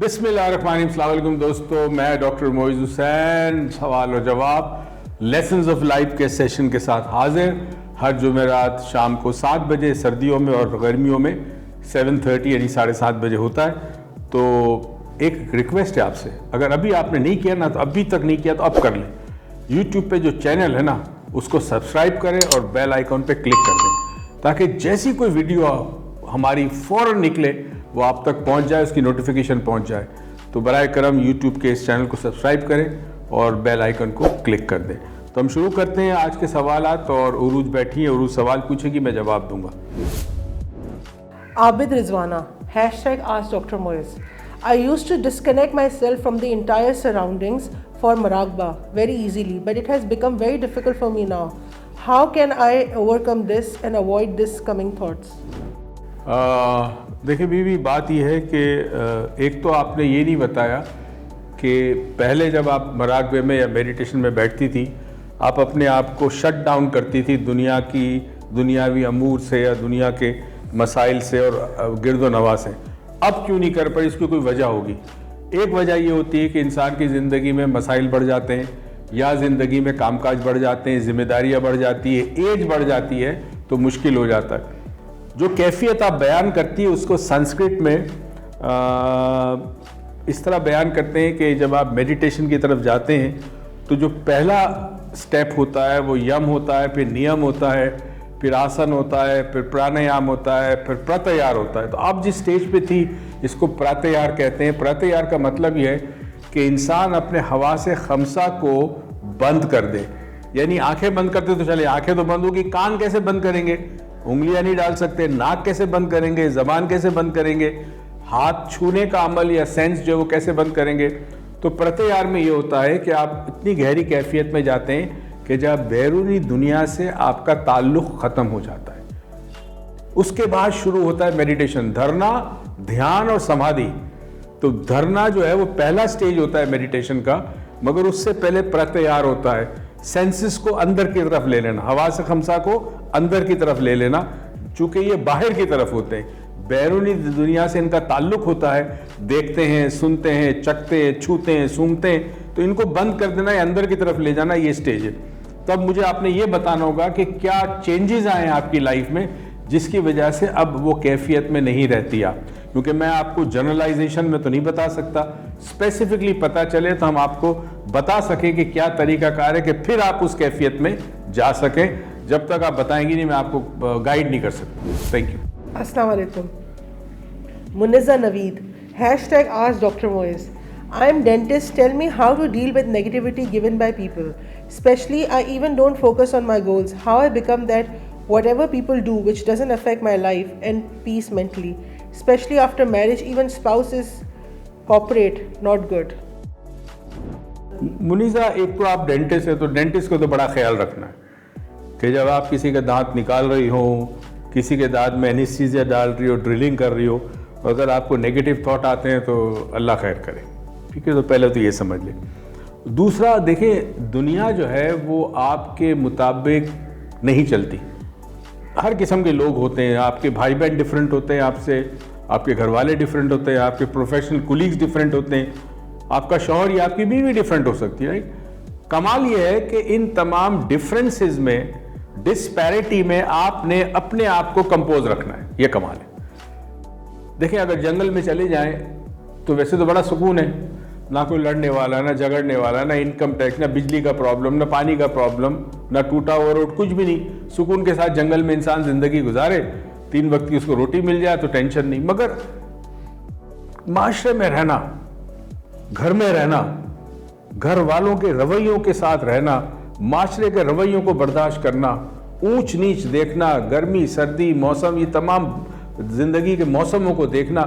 बिस्मिल्लाहिर्रहमानिर्रहीम दोस्तों, मैं डॉक्टर मोइज़ हुसैन सवाल और जवाब लेसन्स ऑफ लाइफ के सेशन के साथ हाजिर। हर जुमेरात शाम को 7 बजे सर्दियों में और गर्मियों में 7:30 यानी 7:30 बजे होता है। तो एक रिक्वेस्ट है आपसे, अगर अभी आपने नहीं किया ना, तो अभी तक नहीं किया तो अब कर लें। यूट्यूब पे जो चैनल है ना, उसको सब्सक्राइब करें और बेल आइकॉन पे क्लिक कर दें, ताकि जैसी कोई वीडियो हमारी फ़ौरन निकले वो आप तक पहुंच जाए, उसकी नोटिफिकेशन पहुंच जाए। तो बराए करम यूट्यूब के इस चैनल को सब्सक्राइब करें और बेल आइकन को क्लिक कर दें। तो हम शुरू करते हैं आज के सवालात। और उरूज बैठी है, उरूज सवाल पूछेगी, मैं जवाब दूंगा। Abid Rizwana, #Ask Dr. Moiz. I used to disconnect myself from the entire surroundings for Maragba very easily, but it has become very difficult for me now. How can I overcome this and avoid this coming thoughts? देखिए बीवी, बात यह है कि एक तो आपने ये नहीं बताया कि पहले जब आप मराकबे में या मेडिटेशन में बैठती थी, आप अपने आप को शट डाउन करती थी दुनियावी अमूर से या दुनिया के मसाइल से और गिरदो नवा से। अब क्यों नहीं कर पाई? इसकी कोई वजह होगी। एक वजह ये होती है कि इंसान की ज़िंदगी में मसाइल बढ़ जाते हैं, या ज़िंदगी में कामकाज बढ़ जाते हैं, जिम्मेदारियाँ बढ़ जाती है, एज बढ़ जाती है, तो मुश्किल हो जाता है। जो कैफियत आप बयान करती है उसको संस्कृत में इस तरह बयान करते हैं कि जब आप मेडिटेशन की तरफ जाते हैं तो जो पहला स्टेप होता है वो यम होता है, फिर नियम होता है, फिर आसन होता है, फिर प्राणायाम होता है, फिर प्रत्याहार होता है। तो आप जिस स्टेज पे थी इसको प्रत्याहार कहते हैं। प्रत्याहार का मतलब यह है कि इंसान अपने हवासे खमसा को बंद कर दे, यानी आंखें बंद करते तो चले, आंखें तो बंद होगी, कान कैसे बंद करेंगे? उंगलियां नहीं डाल सकते। नाक कैसे बंद करेंगे? जबान कैसे बंद करेंगे? हाथ छूने का अमल या सेंस जो है वो कैसे बंद करेंगे? तो प्रत्याहार में ये होता है कि आप इतनी गहरी कैफियत में जाते हैं कि जब बैरूनी दुनिया से आपका ताल्लुक ख़त्म हो जाता है, उसके बाद शुरू होता है मेडिटेशन, धरना, ध्यान और समाधि। तो धरना जो है वो पहला स्टेज होता है मेडिटेशन का, मगर उससे पहले प्रत्याहार होता है। सेंसेस को अंदर की तरफ ले लेना, हवा से खमसा को अंदर की तरफ ले लेना, चूंकि ये बाहर की तरफ होते हैं, बैरूनी दुनिया से इनका ताल्लुक होता है, देखते हैं, सुनते हैं, चखते हैं, छूते हैं, सूंघते हैं, तो इनको बंद कर देना या अंदर की तरफ ले जाना, ये स्टेज है। तब मुझे आपने ये बताना होगा कि क्या चेंजेस आए हैं आपकी लाइफ में जिसकी वजह से अब वो कैफियत में नहीं रहती आप। क्योंकि मैं आपको जनरलाइजेशन में तो नहीं बता सकता, स्पेसिफिकली पता चले तो हम आपको बता सकें कि क्या तरीकाकार है कि फिर आप उस कैफियत में जा सकें। जब तक आप बताएंगी नहीं, मैं आपको गाइड नहीं कर सकता। Thank you. अस्सलाम वालेकुम। Muniza Naveed, #Ask Dr. Moiz. I am dentist. Tell me how to deal with negativity given by people. Especially, I even don't focus on my goals. How I become that whatever people do which doesn't affect my life and peace mentally. Especially after marriage, even spouse is corporate, not good. Muniza, एक तो आप dentist है, तो dentist को तो बड़ा ख्याल रखना है कि जब आप किसी का दांत निकाल रही हो, किसी के दांत में एनेस्थीसिया डाल रही हो, ड्रिलिंग कर रही हो, अगर आपको नेगेटिव थॉट आते हैं तो अल्लाह खैर करे, ठीक है। तो पहले तो ये समझ लें। दूसरा, देखिए, दुनिया जो है वो आपके मुताबिक नहीं चलती। हर किस्म के लोग होते हैं, आपके भाई बहन डिफरेंट होते हैं आपसे, आपके घर वाले डिफरेंट होते हैं, आपके प्रोफेशनल कुलीग्स डिफरेंट होते हैं, आपका शौहर या आपकी बीवी डिफरेंट हो सकती है, राइट। कमाल ये है कि इन तमाम डिफरेंसेस में, डिस्पैरिटी में आपने अपने आप को कंपोज रखना है, ये कमाल है। देखिए, अगर जंगल में चले जाएं तो वैसे तो बड़ा सुकून है, ना कोई लड़ने वाला, ना झगड़ने वाला, ना इनकम टैक्स, ना बिजली का प्रॉब्लम, ना पानी का प्रॉब्लम, ना टूटा हुआ रोड, कुछ भी नहीं। सुकून के साथ जंगल में इंसान जिंदगी गुजारे, 3 वक्त की उसको रोटी मिल जाए तो टेंशन नहीं। मगर माशरे में रहना, घर में रहना, घर वालों के रवैयों के साथ रहना, माशरे के रवैयों को बर्दाश्त करना, ऊंच नीच देखना, गर्मी सर्दी मौसम, ये तमाम जिंदगी के मौसमों को देखना,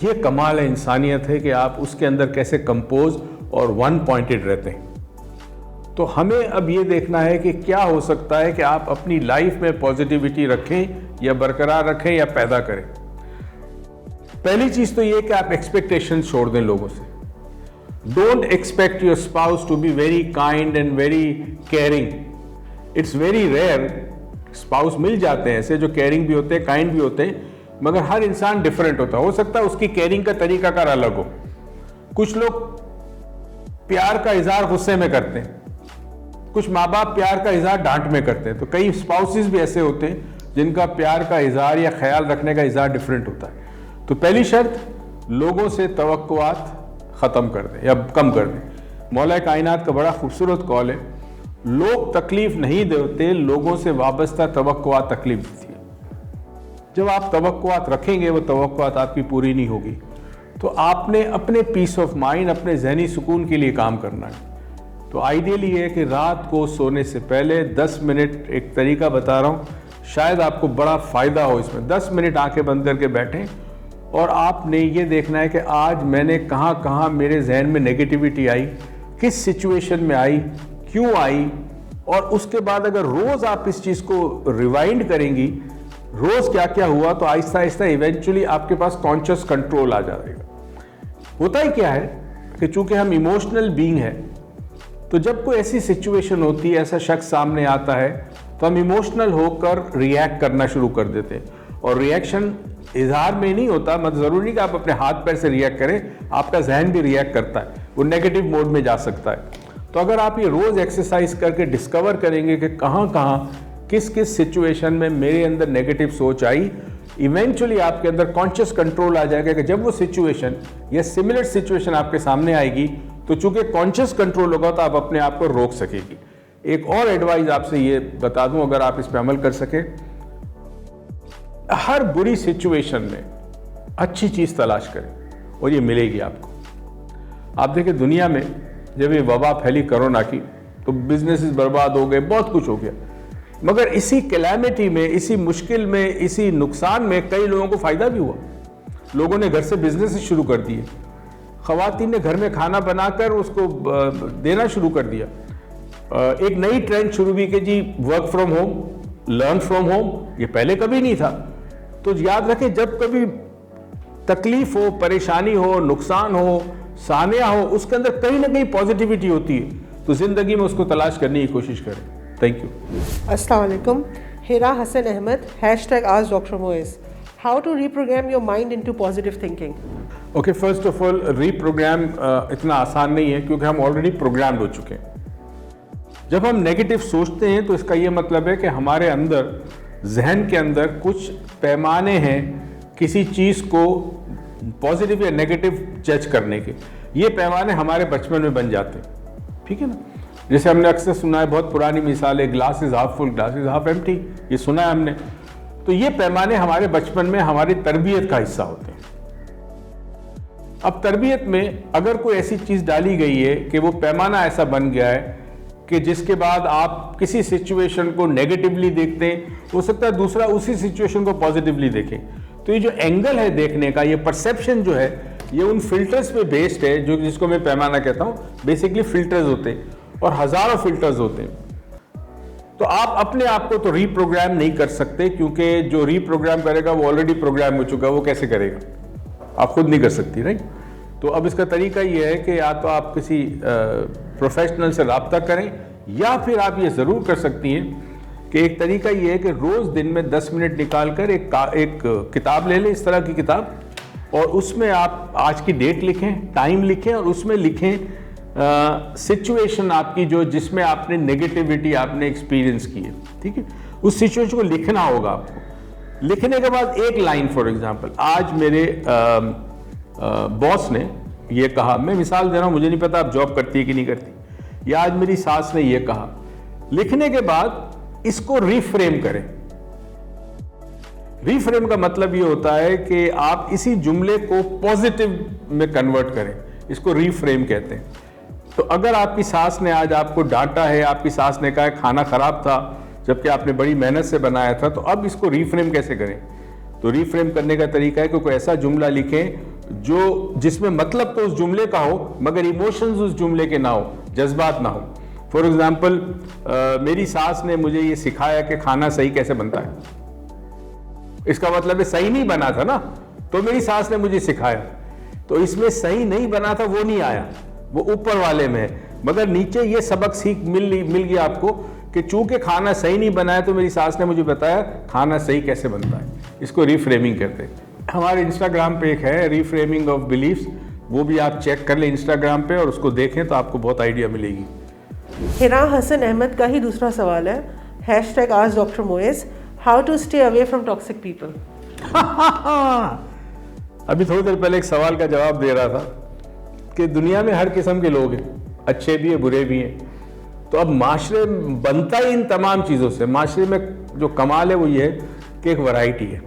ये कमाल है, इंसानियत है कि आप उसके अंदर कैसे कंपोज और वन पॉइंटेड रहते हैं। तो हमें अब ये देखना है कि क्या हो सकता है कि आप अपनी लाइफ में पॉजिटिविटी रखें या बरकरार रखें या पैदा करें। पहली चीज तो ये कि आप एक्सपेक्टेशन छोड़ दें लोगों से। Don't expect your spouse to be very kind and very caring. It's very rare, spouse मिल जाते हैं ऐसे जो केयरिंग भी होते हैं, काइंड भी होते हैं, मगर हर इंसान डिफरेंट होता है। हो सकता है उसकी केयरिंग का तरीकाकार अलग हो, कुछ लोग प्यार का इजहार गुस्से में करते हैं, कुछ माँ बाप प्यार का इजहार डांट में करते हैं। तो कई स्पाउसेस भी ऐसे होते हैं जिनका प्यार का इजहार या ख्याल रखने का इजहार डिफरेंट होता है। तो पहली शर्त, लोगों से तवक्कुआत ख़त्म कर दें या कम कर दें। मौला कायनात का बड़ा खूबसूरत कौल है, लोग तकलीफ नहीं देते, लोगों से वाबस्ता तवक्कुआत तकलीफ देती है। जब आप तवक्कुआत रखेंगे वो तवक्कुआत आपकी पूरी नहीं होगी। तो आपने अपने पीस ऑफ माइंड, अपने जहनी सुकून के लिए काम करना है। तो आइडियली ये है कि रात को सोने से पहले 10 मिनट, एक तरीका बता रहा हूँ, शायद आपको बड़ा फ़ायदा हो इसमें। 10 मिनट आंखें बंद करके बैठें और आपने ये देखना है कि आज मैंने कहाँ कहाँ मेरे जहन में नेगेटिविटी आई, किस सिचुएशन में आई, क्यों आई, और उसके बाद अगर रोज़ आप इस चीज़ को रिवाइंड करेंगी, रोज़ क्या क्या हुआ, तो आहिस्ता आहिस्ता इवेंचुअली आपके पास कॉन्शियस कंट्रोल आ जाएगा। होता ही क्या है कि चूंकि हम इमोशनल बीइंग है, तो जब कोई ऐसी सिचुएशन होती है, ऐसा शख्स सामने आता है, तो हम इमोशनल होकर रिएक्ट करना शुरू कर देते हैं। और रिएक्शन इजहार में नहीं होता, मतलब ज़रूरी नहीं कि आप अपने हाथ पैर से रिएक्ट करें, आपका जहन भी रिएक्ट करता है, वो नेगेटिव मोड में जा सकता है। तो अगर आप ये रोज़ एक्सरसाइज करके डिस्कवर करेंगे कि कहाँ कहाँ किस किस सिचुएशन में मेरे अंदर नेगेटिव सोच आई, इवेंचुअली आपके अंदर कॉन्शियस कंट्रोल आ जाएगा कि जब वो सिचुएशन या सिमिलर सिचुएशन आपके सामने आएगी, तो चूंकि कॉन्शियस कंट्रोल होगा तो आप अपने आप को रोक सकेगी। एक और एडवाइस आपसे ये बता दूं, अगर आप इस पर अमल कर सके, हर बुरी सिचुएशन में अच्छी चीज़ तलाश करें और ये मिलेगी आपको। आप देखें दुनिया में जब ये वबा फैली कोरोना की, तो बिजनेसेस बर्बाद हो गए, बहुत कुछ हो गया, मगर इसी कैलामिटी में, इसी मुश्किल में, इसी नुकसान में कई लोगों को फ़ायदा भी हुआ। लोगों ने घर से बिजनेस शुरू कर दिए, ख़वातीन ने घर में खाना बनाकर उसको देना शुरू कर दिया। एक नई ट्रेंड शुरू हुई कि जी work from home, learn from home, ये पहले कभी नहीं था। तो याद रखें, जब कभी तकलीफ हो, परेशानी हो, नुकसान हो, सानिया हो, उसके अंदर कहीं ना कहीं पॉजिटिविटी होती है, तो ज़िंदगी में उसको तलाश करने की कोशिश करें। Thank you. अस्सलाम वालेकुम। Hira Hasan Ahmed, #Ask Dr. Moez. How to reprogram your mind into positive thinking? Okay, first of all reprogram इतना आसान नहीं है, क्योंकि हम ऑलरेडी प्रोग्राम्ड हो चुके हैं। जब हम नेगेटिव सोचते हैं तो इसका ये मतलब है कि हमारे अंदर, जहन के अंदर कुछ पैमाने हैं किसी चीज़ को पॉजिटिव या नेगेटिव जज करने के। ये पैमाने हमारे बचपन में बन जाते हैं, ठीक है ना। जैसे हमने अक्सर सुना है, बहुत पुरानी मिसाल है, glass is half full, glass is half empty, ये सुना है हमने। तो ये पैमाने हमारे बचपन में हमारी तरबियत का हिस्सा होते हैं। अब तरबियत में अगर कोई ऐसी चीज़ डाली गई है कि वो पैमाना ऐसा बन गया है कि जिसके बाद आप किसी सिचुएशन को नेगेटिवली देखते हैं, हो सकता है दूसरा उसी सिचुएशन को पॉजिटिवली देखें। तो ये जो एंगल है देखने का, ये परसेप्शन जो है, ये उन फिल्टर्स पे बेस्ड है, जो जिसको मैं पैमाना कहता हूँ। बेसिकली फिल्टर्स होते हैं और हज़ारों फिल्टर्स होते हैं। तो आप अपने आप को तो रीप्रोग्राम नहीं कर सकते, क्योंकि जो रीप्रोग्राम करेगा वो ऑलरेडी प्रोग्राम हो चुका है, वो कैसे करेगा? आप खुद नहीं कर सकती, राइट। तो अब इसका तरीका ये है कि या तो आप किसी प्रोफेशनल से रब्ता करें, या फिर आप ये ज़रूर कर सकती हैं कि एक तरीका ये है कि रोज़ दिन में 10 मिनट निकाल कर एक किताब ले लें, इस तरह की किताब, और उसमें आप आज की डेट लिखें, टाइम लिखें, और उसमें लिखें सिचुएशन आपकी जो जिसमें आपने नेगेटिविटी आपने एक्सपीरियंस की है, ठीक है। उस सिचुएशन को लिखना होगा आपको। लिखने के बाद एक लाइन, फॉर एग्जांपल, आज मेरे बॉस ने ये कहा, मैं मिसाल दे रहा हूँ, मुझे नहीं पता आप जॉब करती है कि नहीं करती, या आज मेरी सास ने ये कहा। लिखने के बाद इसको रीफ्रेम करें। रीफ्रेम का मतलब ये होता है कि आप इसी जुमले को पॉजिटिव में कन्वर्ट करें, इसको रीफ्रेम कहते हैं। तो अगर आपकी सास ने आज आपको डांटा है, आपकी सास ने कहा है खाना खराब था जबकि आपने बड़ी मेहनत से बनाया था, तो अब इसको रीफ्रेम कैसे करें? तो रीफ्रेम करने का तरीका है कि कोई ऐसा जुमला लिखें जो जिसमें मतलब तो उस जुमले का हो, मगर इमोशंस उस जुमले के ना हो, जज्बात ना हो। फॉर एग्जाम्पल, मेरी सास ने मुझे ये सिखाया कि खाना सही कैसे बनता है। इसका मतलब है सही नहीं बना था ना, तो मेरी सास ने मुझे सिखाया। तो इसमें सही नहीं बना था वो नहीं आया, वो ऊपर वाले में है, मगर नीचे ये सबक सीख मिल गया आपको कि चूंकि खाना सही नहीं बनाया तो मेरी सास ने मुझे बताया खाना सही कैसे बनता है। इसको रीफ्रेमिंग कहते हैं। हमारे इंस्टाग्राम पे एक है रीफ्रेमिंग ऑफ बिलीफ्स, वो भी आप चेक कर लें इंस्टाग्राम पे और उसको देखें तो आपको बहुत आइडिया मिलेगी। हिना हसन अहमद का ही दूसरा सवाल है, hashtag ask doctor Moiz, how to stay away from toxic people. अभी थोड़ी देर पहले एक सवाल का जवाब दे रहा था कि दुनिया में हर किस्म के लोग हैं, अच्छे भी हैं बुरे भी हैं। तो अब माशरे बनता ही इन तमाम चीज़ों से। माशरे में जो कमाल है वो ये है कि एक वैरायटी है,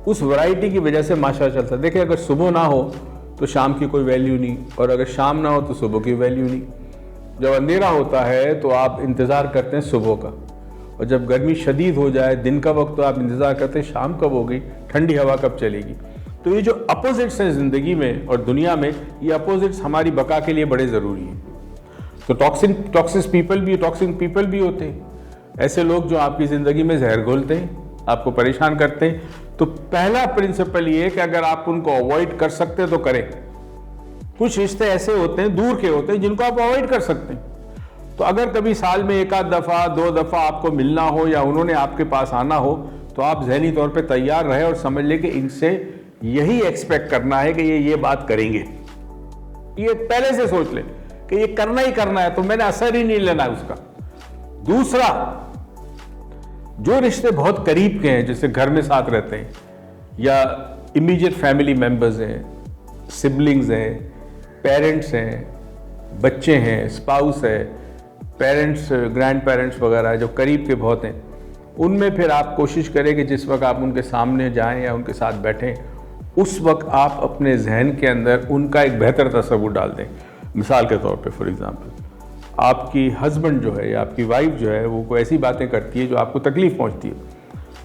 उस वैरायटी की वजह से माशरा चलता है। देखिए, अगर सुबह ना हो तो शाम की कोई वैल्यू नहीं, और अगर शाम ना हो तो सुबह की वैल्यू नहीं। जब अंधेरा होता है तो आप इंतज़ार करते हैं सुबह का, और जब गर्मी शदीद हो जाए दिन का वक्त तो आप इंतज़ार करते हैं शाम कब होगी, ठंडी हवा कब चलेगी। तो ये जो अपोजिट्स हैं ज़िंदगी में और दुनिया में, ये अपोजिट्स हमारी बका के लिए बड़े ज़रूरी हैं। तो टॉक्सिक पीपल भी होते हैं, ऐसे लोग जो आपकी ज़िंदगी में जहर घोलते हैं, आपको परेशान करते हैं। तो पहला प्रिंसिपल ये है कि अगर आप उनको अवॉइड कर सकते हैं तो करें। कुछ रिश्ते ऐसे होते हैं, दूर के होते हैं, जिनको आप अवॉइड कर सकते हैं। तो अगर कभी साल में एक आध दफ़ा 2 दफ़ा आपको मिलना हो या उन्होंने आपके पास आना हो, तो आप ज़हनी तौर पे तैयार रहे और समझ लें कि इनसे यही एक्सपेक्ट करना है कि ये बात करेंगे। ये पहले से सोच लें कि ये करना ही करना है, तो मैंने असर ही नहीं लेना है उसका। दूसरा, जो रिश्ते बहुत करीब के हैं, जैसे घर में साथ रहते हैं या इमीडिएट फैमिली मेंबर्स हैं, सिबलिंग्स हैं, पेरेंट्स हैं, बच्चे हैं, स्पाउस है, पेरेंट्स, ग्रैंड पेरेंट्स वगैरह जो करीब के बहुत हैं, उनमें फिर आप कोशिश करें कि जिस वक्त आप उनके सामने जाएं या उनके साथ बैठें, उस वक्त आप अपने जहन के अंदर उनका एक बेहतर तस्वुर डाल दें। मिसाल के तौर पे फॉर एग्जांपल, आपकी हस्बैंड जो है या आपकी वाइफ जो है वो कोई ऐसी बातें करती है जो आपको तकलीफ़ पहुंचती है,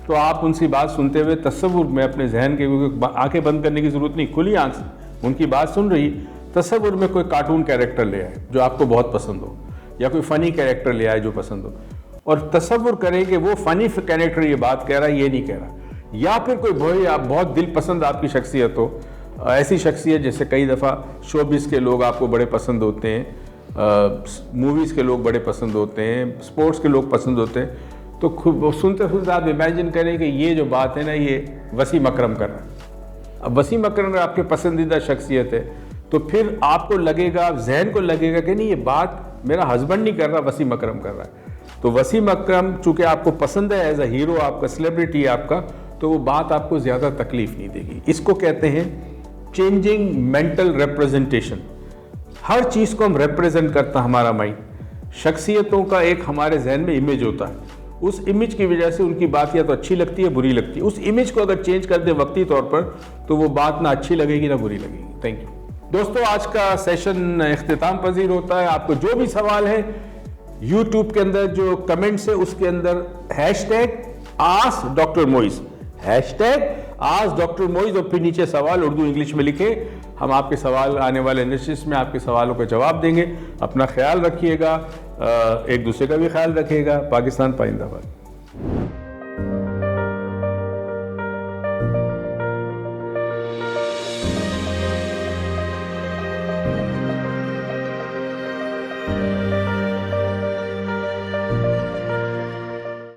तो आप उनसी बात सुनते हुए तस्वुर में अपने जहन के, आंखें बंद करने की ज़रूरत नहीं, खुली आंख से उनकी बात सुन रही, तस्वुर में कोई कार्टून कैरेक्टर ले आए जो आपको बहुत पसंद हो, या कोई फ़नी कैरेक्टर ले आए जो पसंद हो, और तस्वुर करें कि वो फ़नी कैरेक्टर ये बात कह रहा है, ये नहीं कह रहा। या फिर कोई बहुत दिल पसंद आपकी शख्सियत हो, ऐसी शख्सियत जैसे कई दफ़ा शोबिस के लोग आपको बड़े पसंद होते हैं, मूवीज़ के लोग बड़े पसंद होते हैं, स्पोर्ट्स के लोग पसंद होते हैं, तो खुद सुनते सुनते आप इमेजिन करें कि ये जो बात है ना, ये वसीम अकरम कर रहा है। अब वसीम अकरम आपके पसंदीदा शख्सियत है, तो फिर आपको लगेगा, जहन को लगेगा कि नहीं, ये बात मेरा हस्बैंड नहीं कर रहा, वसीम अकरम कर रहा है। तो वसीम अकरम चूँकि आपको पसंद है, एज अ हीरो आपका, सेलिब्रिटी आपका, तो वो बात आपको ज़्यादा तकलीफ नहीं देगी। इसको कहते हैं चेंजिंग मेंटल रिप्रेजेंटेशन। हर चीज़ को हम रिप्रेजेंट करता हमारा माइंड। शख्सियतों का एक हमारे जहन में इमेज होता है, उस इमेज की वजह से उनकी बात या तो अच्छी लगती है बुरी लगती है। उस इमेज को अगर चेंज कर दे वक्ती तौर पर, तो वो बात ना अच्छी लगेगी ना बुरी लगेगी। थैंक यू दोस्तों, आज का सेशन इख्तिताम पजीर होता है। आपको जो भी सवाल है यूट्यूब के अंदर जो कमेंट्स है उसके अंदर hashtag ask doctor Moiz, hashtag ask doctor Moiz, और फिर नीचे सवाल उर्दू इंग्लिश में लिखे। हम आपके सवाल आने वाले निश्चित में आपके सवालों का जवाब देंगे। अपना ख्याल रखिएगा, एक दूसरे का भी ख्याल रखिएगा। पाकिस्तान पाइंदाबाद।